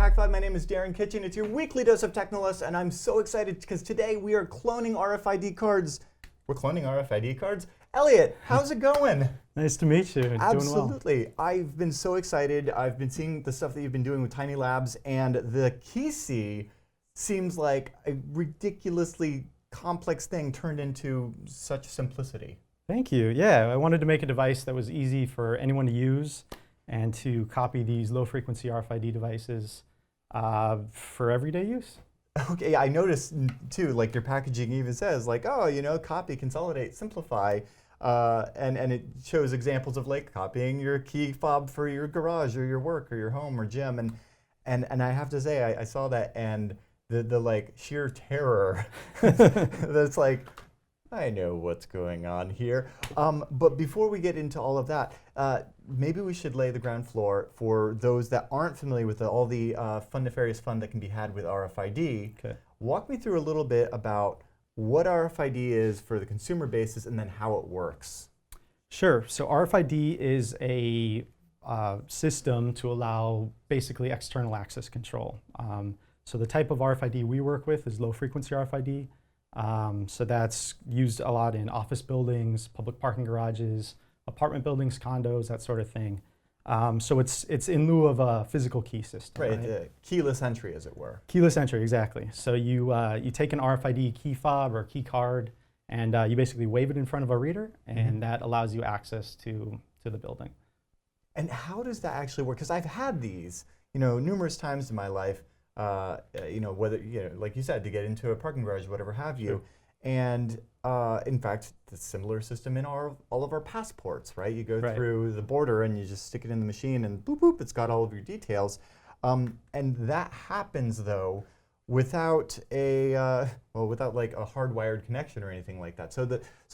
Hak5. My name is Darren Kitchen. It's your weekly dose of Technolist, and I'm so excited because today we are cloning RFID cards. We're cloning RFID cards? Elliot, how's it going? Nice to meet you. Absolutely. Doing well. I've been so excited. I've been seeing the stuff that you've been doing with Tiny Labs, and the Key seems like a ridiculously complex thing turned into such simplicity. Thank you. Yeah, I wanted to make a device that was easy for anyone to use and to copy these low-frequency RFID devices for everyday use. Okay, I noticed too, like your packaging even says, like, oh, you know, copy, consolidate, simplify, and it shows examples of like copying your key fob for your garage or your work or your home or gym, and I have to say, I saw that, and the like sheer terror that's like, I know what's going on here. But before we get into all of that, maybe we should lay the ground floor for those that aren't familiar with all the nefarious fun that can be had with RFID. Okay. Walk me through a little bit about what RFID is for the consumer basis and then how it works. Sure. So RFID is a system to allow basically external access control. So the type of RFID we work with is low-frequency RFID. So that's used a lot in office buildings, public parking garages, apartment buildings, condos, that sort of thing. So it's in lieu of a physical key system. Right, keyless entry, as it were. Keyless entry, exactly. So you take an RFID key fob or key card, and you basically wave it in front of a reader, and that allows you access to the building. And how does that actually work? Because I've had these, numerous times in my life. Whether, like you said, to get into a parking garage, whatever have you. Sure. And in fact, the similar system in all of our passports, right? You go Right. through the border and you just stick it in the machine and boop, boop, it's got all of your details. And that happens though without without like a hardwired connection or anything like that. So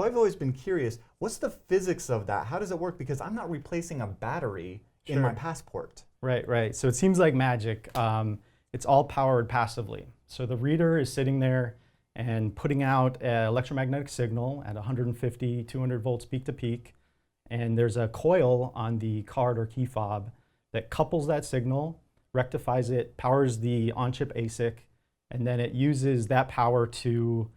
I've always been curious, what's the physics of that? How does it work? Because I'm not replacing a battery in my passport. Right. So it seems like magic. It's all powered passively. So the reader is sitting there and putting out an electromagnetic signal at 150, 200 volts peak to peak. And there's a coil on the card or key fob that couples that signal, rectifies it, powers the on-chip ASIC, and then it uses that power to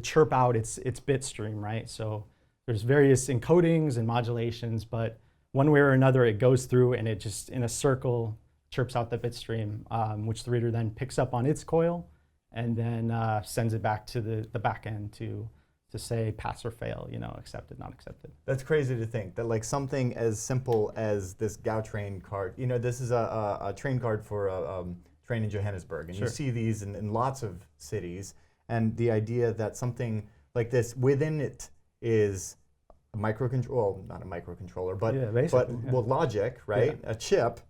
chirp out its bit stream, right? So there's various encodings and modulations, but one way or another it goes through and it just, in a circle, chirps out the bit stream, which the reader then picks up on its coil and then sends it back to the back end to say pass or fail, accepted, not accepted. That's crazy to think that like something as simple as this Gautrain card, this is a train card for a train in Johannesburg, and Sure. You see these in lots of cities, and the idea that something like this within it is a microcontroller, well, not a microcontroller, but logic, right? Yeah. A chip,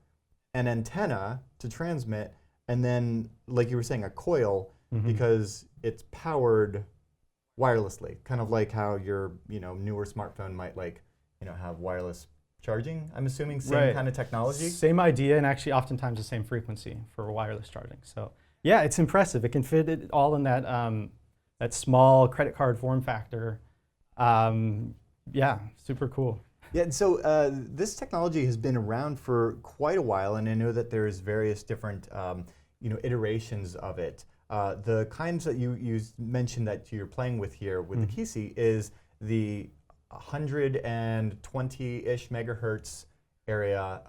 an antenna to transmit, and then, like you were saying, a coil because it's powered wirelessly, kind of like how your newer smartphone might have wireless charging. I'm assuming same kind of technology. Same idea, and actually oftentimes the same frequency for wireless charging. So yeah, it's impressive. It can fit it all in that small credit card form factor. Yeah, super cool. Yeah, so this technology has been around for quite a while, and I know that there's various different iterations of it. The kinds that you mentioned that you're playing with here with the Key is the 120-ish megahertz area.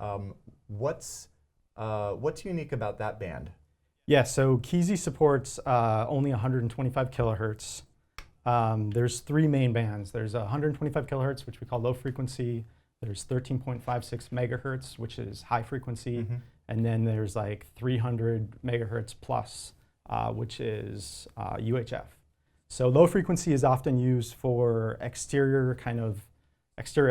What's unique about that band? Yeah, so Key supports only 125 kilohertz. There's three main bands. There's 125 kilohertz, which we call low frequency. There's 13.56 megahertz, which is high frequency. And then there's like 300 megahertz plus, which is UHF. So low frequency is often used for exterior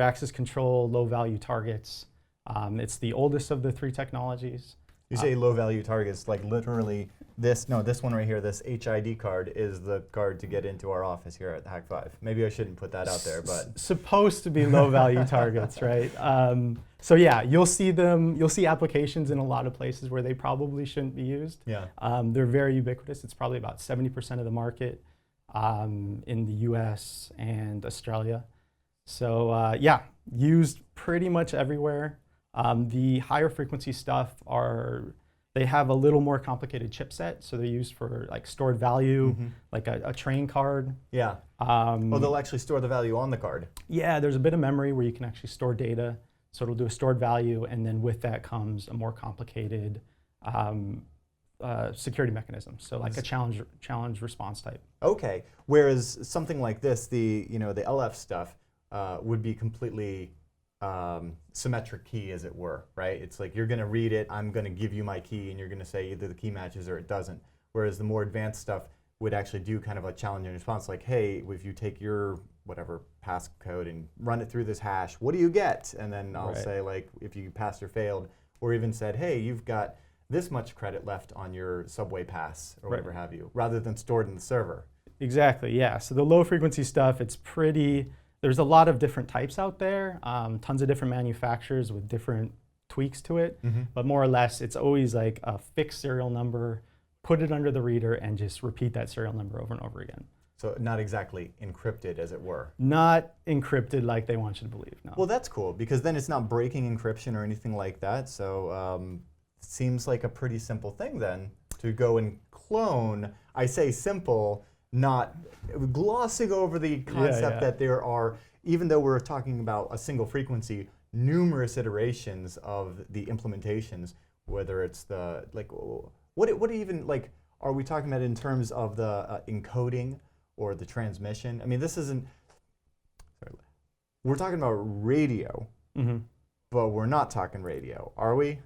access control, low value targets. It's the oldest of the three technologies. You say low value targets, like literally this one right here, this HID card is the card to get into our office here at Hak5. Maybe I shouldn't put that out there, but. Supposed to be low value targets, right? So yeah, you'll see applications in a lot of places where they probably shouldn't be used. Yeah. They're very ubiquitous. It's probably about 70% of the market in the US and Australia. So yeah, used pretty much everywhere. The higher frequency stuff they have a little more complicated chipset, so they're used for like stored value, like a train card. Yeah. They'll actually store the value on the card. Yeah, there's a bit of memory where you can actually store data, so it'll do a stored value, and then with that comes a more complicated security mechanism, so like a challenge response type. Okay, whereas something like this, the LF stuff would be completely symmetric key, as it were, right? It's like you're going to read it, I'm going to give you my key, and you're going to say either the key matches or it doesn't. Whereas the more advanced stuff would actually do kind of a challenge and response, like, hey, if you take your whatever passcode and run it through this hash, what do you get? And then I'll say, like, if you passed or failed, or even said, hey, you've got this much credit left on your subway pass, or whatever have you, rather than stored in the server. Exactly, yeah. So the low frequency stuff, there's a lot of different types out there, tons of different manufacturers with different tweaks to it, but more or less it's always like a fixed serial number, put it under the reader and just repeat that serial number over and over again. So not exactly encrypted, as it were. Not encrypted like they want you to believe, no. Well, that's cool, because then it's not breaking encryption or anything like that, so it seems like a pretty simple thing then to go and clone. I say simple, not glossing over the concept that there are, even though we're talking about a single frequency, numerous iterations of the implementations, whether it's the, like, what even, like, are we talking about in terms of the encoding or the transmission? I mean, this isn't, we're talking about radio, but we're not talking radio, are we?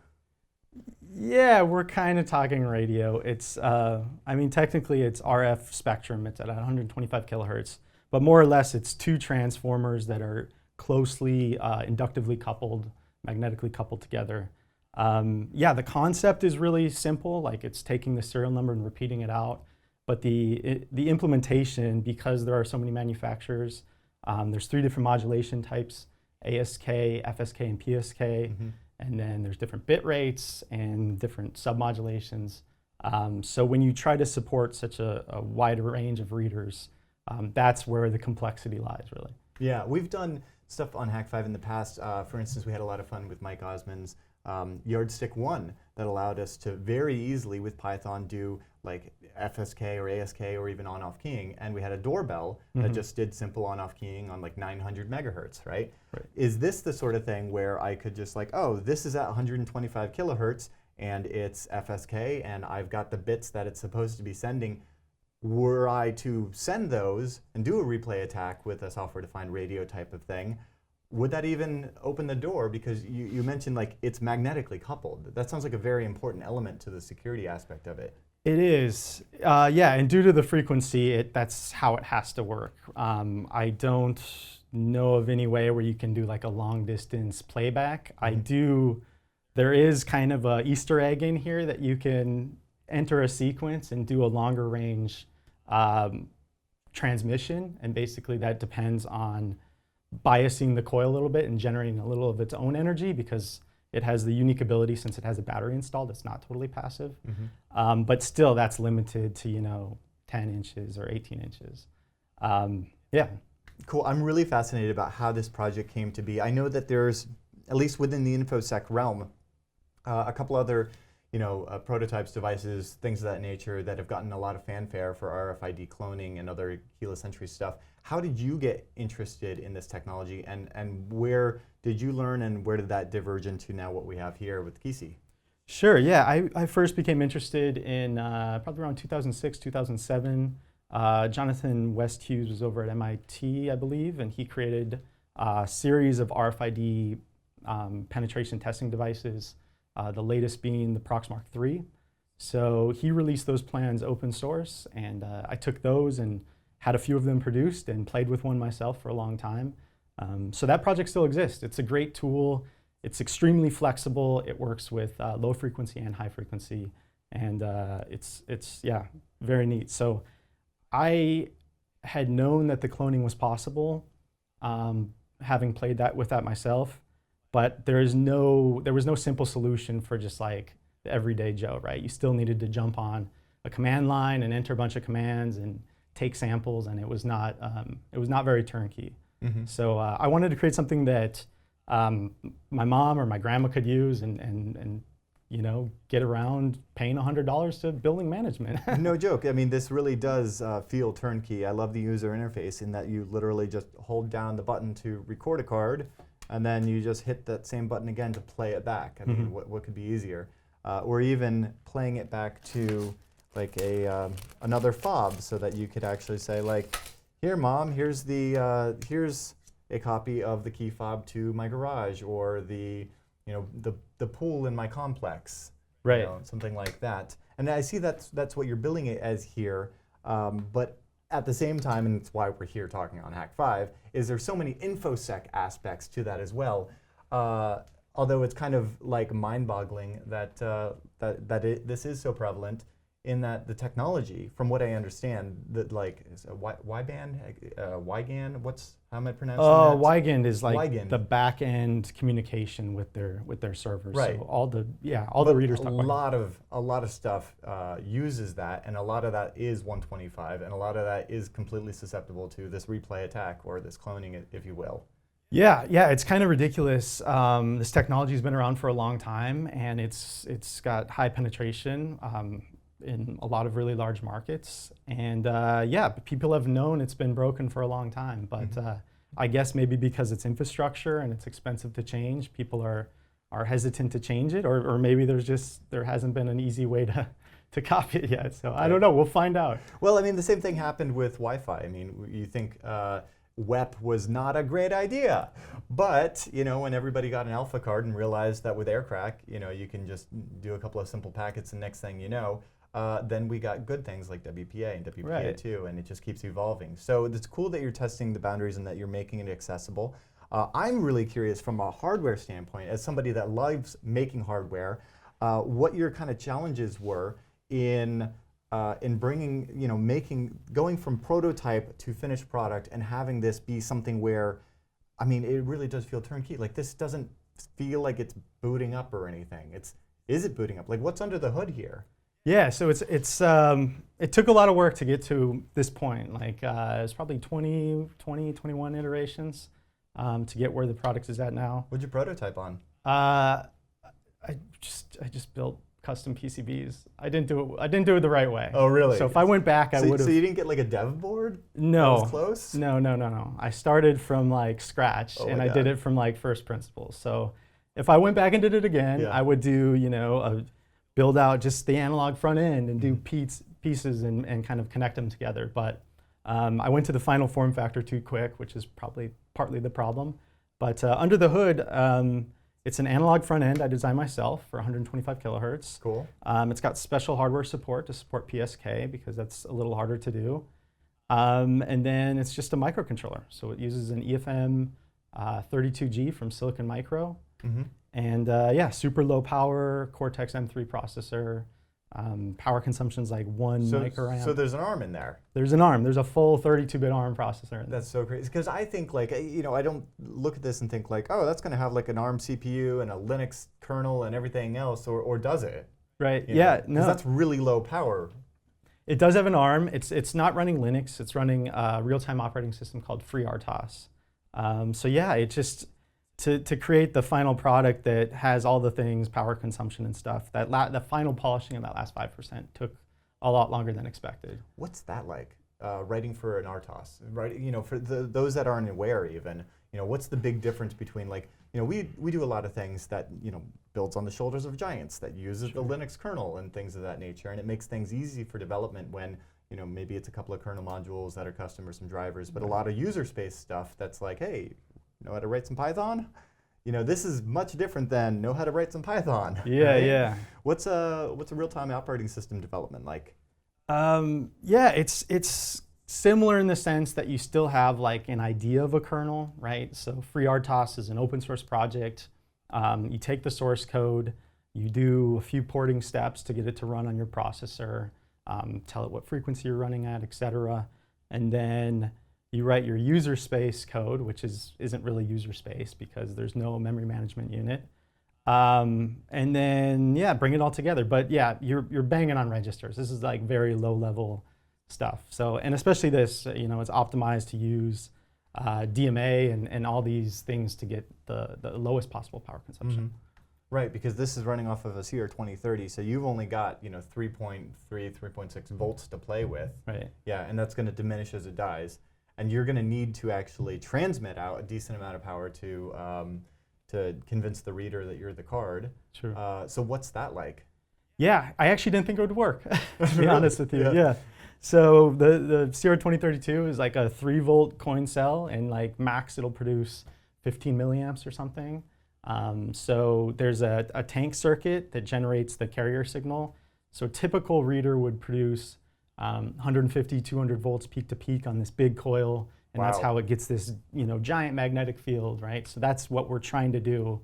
Yeah, we're kind of talking radio. It's, I mean, technically it's RF spectrum. It's at 125 kilohertz, but more or less it's two transformers that are closely inductively coupled, magnetically coupled together. Yeah, the concept is really simple. Like, it's taking the serial number and repeating it out. But the implementation, because there are so many manufacturers, there's 3 different modulation types: ASK, FSK, and PSK. And then there's different bit rates and different submodulations. So when you try to support such a wide range of readers, that's where the complexity lies, really. Yeah, we've done stuff on Hak5 in the past. For instance, we had a lot of fun with Mike Osmond's Yardstick 1 that allowed us to very easily with Python do like FSK or ASK or even on-off keying, and we had a doorbell that just did simple on-off keying on like 900 megahertz, right? Is this the sort of thing where I could just like, oh, this is at 125 kilohertz and it's FSK and I've got the bits that it's supposed to be sending? Were I to send those and do a replay attack with a software-defined radio type of thing, would that even open the door? Because you mentioned like it's magnetically coupled. That sounds like a very important element to the security aspect of it. It is, yeah, and due to the frequency, that's how it has to work. I don't know of any way where you can do like a long distance playback. There is kind of a Easter egg in here that you can enter a sequence and do a longer range transmission, and basically that depends on biasing the coil a little bit and generating a little of its own energy, because it has the unique ability, since it has a battery installed, it's not totally passive. But still, that's limited to 10 inches or 18 inches. Yeah. Cool. I'm really fascinated about how this project came to be. I know that there's, at least within the InfoSec realm, a couple other prototypes, devices, things of that nature that have gotten a lot of fanfare for RFID cloning and other keyless entry stuff. How did you get interested in this technology, and where did you learn, and where did that diverge into now what we have here with Kisi? Sure, yeah. I first became interested in probably around 2006, 2007. Jonathan West Hughes was over at MIT, I believe, and he created a series of RFID penetration testing devices, the latest being the Proxmark 3. So he released those plans open source, and I took those and had a few of them produced and played with one myself for a long time. So that project still exists. It's a great tool. It's extremely flexible. It works with low frequency and high frequency, and it's very neat. So I had known that the cloning was possible, having played with that myself, but there was no simple solution for just like the everyday Joe, right? You still needed to jump on a command line and enter a bunch of commands and take samples, and it was not very turnkey. So I wanted to create something that my mom or my grandma could use and you know, get around paying $100 to building management. No joke. I mean, this really does feel turnkey. I love the user interface in that you literally just hold down the button to record a card, and then you just hit that same button again to play it back. I mean, what could be easier? Or even playing it back to like another fob, so that you could actually say like, here, Mom, here's here's a copy of the key fob to my garage, or the pool in my complex, right? You know, something like that. And I see that's what you're billing it as here. But at the same time, and it's why we're here talking on Hak5, is there's so many InfoSec aspects to that as well. Although it's kind of like mind-boggling that this is so prevalent, in that the technology, from what I understand, that like is a Y-band, YGAN. How am I pronouncing that? YGAN is like YGAN. the back-end communication with their servers. Right. So all the readers talk about a lot of stuff uses that, and a lot of that is 125, and a lot of that is completely susceptible to this replay attack, or this cloning, if you will. Yeah, it's kind of ridiculous. This technology's been around for a long time, and it's got high penetration in a lot of really large markets. And people have known it's been broken for a long time, but I guess maybe because it's infrastructure and it's expensive to change, people are hesitant to change it, or maybe there hasn't been an easy way to copy it yet. So I don't know, we'll find out. Well, I mean, the same thing happened with Wi-Fi. I mean, you think WEP was not a great idea, but when everybody got an alpha card and realized that with aircrack, you can just do a couple of simple packets, and next thing you know, then we got good things like WPA and WPA2, and it just keeps evolving. So it's cool that you're testing the boundaries and that you're making it accessible. I'm really curious from a hardware standpoint, as somebody that loves making hardware, what your kind of challenges were in bringing, going from prototype to finished product and having this be something where, I mean, it really does feel turnkey. Like, this doesn't feel like it's booting up or anything. Is it booting up? Like, what's under the hood here? Yeah, so it took a lot of work to get to this point. Like, it was probably 21 iterations to get where the product is at now. What'd you prototype on? I just built custom PCBs. I didn't do it the right way. Oh, really? So if I went back, I would have. So you didn't get like a dev board? No. That was close? No. I started from like scratch, and I did it from like first principles. So if I went back and did it again, I would do, build out just the analog front end and do pieces and kind of connect them together. But I went to the final form factor too quick, which is probably partly the problem. But under the hood, it's an analog front end I designed myself for 125 kilohertz. Cool. It's got special hardware support to support PSK, because that's a little harder to do. And then it's just a microcontroller. So it uses an EFM 32G from Silicon Micro. And super low power Cortex M3 processor. Power consumption's like 1 microamp. So there's an ARM in there. There's an ARM. There's a full 32-bit ARM processor. That's so crazy. Because I think like, I don't look at this and think like, oh, that's going to have like an ARM CPU and a Linux kernel and everything else, or does it? Right. No. Because that's really low power. It does have an ARM. It's not running Linux. It's running a real-time operating system called FreeRTOS. It just to create the final product that has all the things, power consumption and stuff, the final polishing of that last 5% took a lot longer than expected. What's that like, writing for an RTOS? Right, for those that aren't aware even, what's the big difference between like, we do a lot of things that, builds on the shoulders of giants, that uses the Linux kernel and things of that nature, and it makes things easy for development when, maybe it's a couple of kernel modules that are custom or some drivers, but a lot of user space stuff that's like, hey, know how to write some Python? This is much different than know how to write some Python. Yeah, right? yeah. What's a real-time operating system development like? It's similar in the sense that you still have like an idea of a kernel, right? So FreeRTOS is an open source project. You take the source code, you do a few porting steps to get it to run on your processor, tell it what frequency you're running at, etc. And then you write your user space code, which isn't really user space because there's no memory management unit. And then, bring it all together. But you're banging on registers. This is like very low level stuff. So, and especially this, it's optimized to use DMA and all these things to get the lowest possible power consumption. Right, because this is running off of a CR2030, so you've only got 3.3, 3.6 volts to play with. Right. Yeah, and that's going to diminish as it dies, and you're going to need to actually transmit out a decent amount of power to convince the reader that you're the card. Sure. So what's that like? Yeah, I actually didn't think it would work, to be honest with you. Yeah. Yeah. So the CR2032 is like a 3-volt coin cell, and like max it'll produce 15 milliamps or something. So there's a tank circuit that generates the carrier signal. So a typical reader would produce 150, 200 volts peak to peak on this big coil, and that's how it gets this giant magnetic field, right? So that's what we're trying to do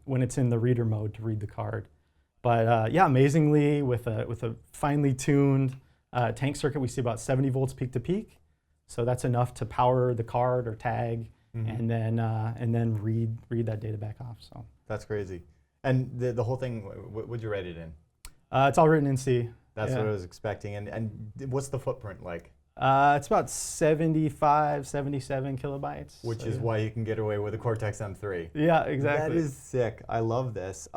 when it's in the reader mode to read the card. But yeah, amazingly, with a finely tuned tank circuit, we see about 70 volts peak to peak. So that's enough to power the card or tag, and then read that data back off. So that's crazy. And the whole thing, what'd you write it in? It's all written in C. That's what I was expecting. And what's the footprint like? It's about 75, 77 kilobytes. Which is why you can get away with a Cortex M3. Yeah, exactly. That is sick. I love this.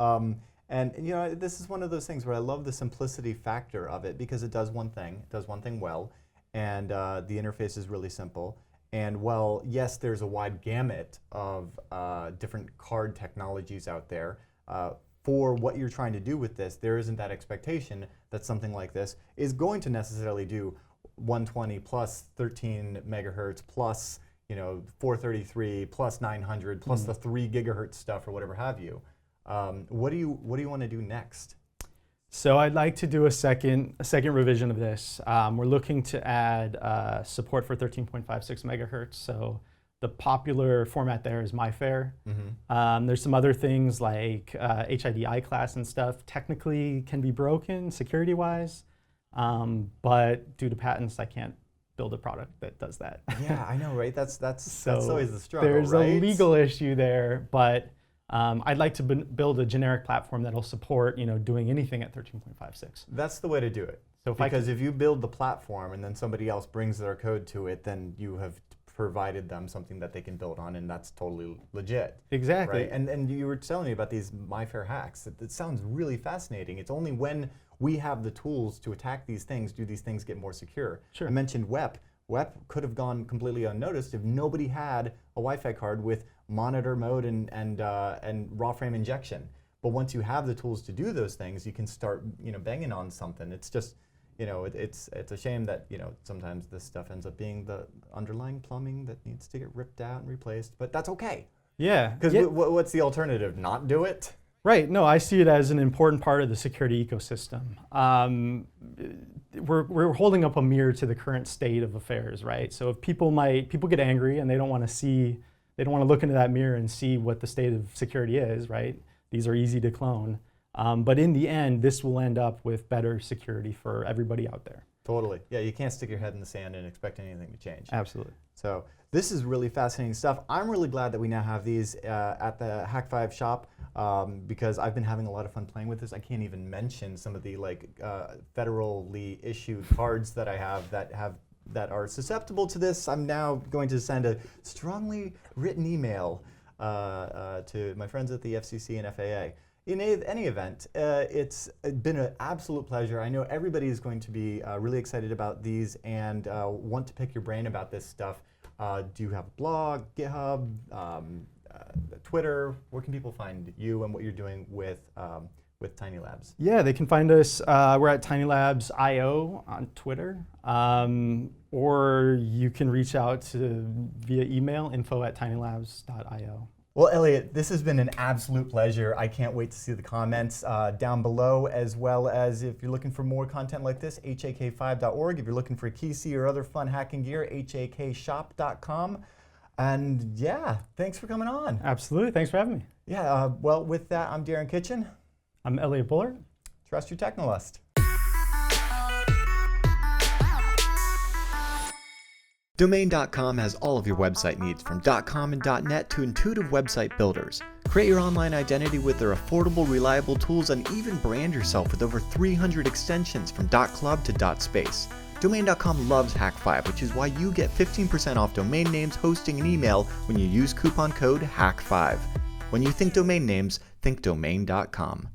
And this is one of those things where I love the simplicity factor of it, because it does one thing. It does one thing well, and the interface is really simple. And while, yes, there's a wide gamut of different card technologies out there, for what you're trying to do with this, there isn't that expectation that something like this is going to necessarily do 120 plus 13 megahertz plus 433 plus 900 plus the 3 gigahertz stuff or whatever have you. What do you want to do next? So I'd like to do a second revision of this. We're looking to add support for 13.56 megahertz. So the popular format there is MyFair. There's some other things like HID class and stuff. Technically can be broken security-wise, but due to patents, I can't build a product that does that. Yeah, I know, right? That's So always the struggle, there's right? a legal issue there, but I'd like to build a generic platform that'll support, doing anything at 13.56. That's the way to do it. So if you build the platform and then somebody else brings their code to it, then you have provided them something that they can build on, and that's totally legit. Exactly. Right? And you were telling me about these MyFair hacks. It sounds really fascinating. It's only when we have the tools to attack these things do these things get more secure. Sure. I mentioned WEP. WEP could have gone completely unnoticed if nobody had a Wi-Fi card with monitor mode and raw frame injection. But once you have the tools to do those things, you can start banging on something. It's just it's a shame that sometimes this stuff ends up being the underlying plumbing that needs to get ripped out and replaced. But that's okay. Yeah. Because what's the alternative? Not do it? Right. No, I see it as an important part of the security ecosystem. We're holding up a mirror to the current state of affairs, right? So if people get angry and they don't want to look into that mirror and see what the state of security is, right? These are easy to clone. But in the end, this will end up with better security for everybody out there. Totally. Yeah, you can't stick your head in the sand and expect anything to change. Absolutely. So this is really fascinating stuff. I'm really glad that we now have these at the Hak5 shop, because I've been having a lot of fun playing with this. I can't even mention some of the federally issued cards that I have that are susceptible to this. I'm now going to send a strongly written email to my friends at the FCC and FAA. In any event, it's been an absolute pleasure. I know everybody is going to be really excited about these and want to pick your brain about this stuff. Do you have a blog, GitHub, Twitter? Where can people find you and what you're doing with Tiny Labs? Yeah, they can find us. We're at tinylabs.io on Twitter, or you can reach out via email, info@tinylabs.io. Well, Elliot, this has been an absolute pleasure. I can't wait to see the comments down below, as well as if you're looking for more content like this, hak5.org. If you're looking for KC or other fun hacking gear, hakshop.com. And yeah, thanks for coming on. Absolutely. Thanks for having me. Yeah, well, with that, I'm Darren Kitchen. I'm Elliot Bullard. Trust your technolust. Domain.com has all of your website needs, from .com and .net to intuitive website builders. Create your online identity with their affordable, reliable tools, and even brand yourself with over 300 extensions from .club to .space. Domain.com loves Hak5, which is why you get 15% off domain names, hosting, and email when you use coupon code HAK5. When you think domain names, think Domain.com.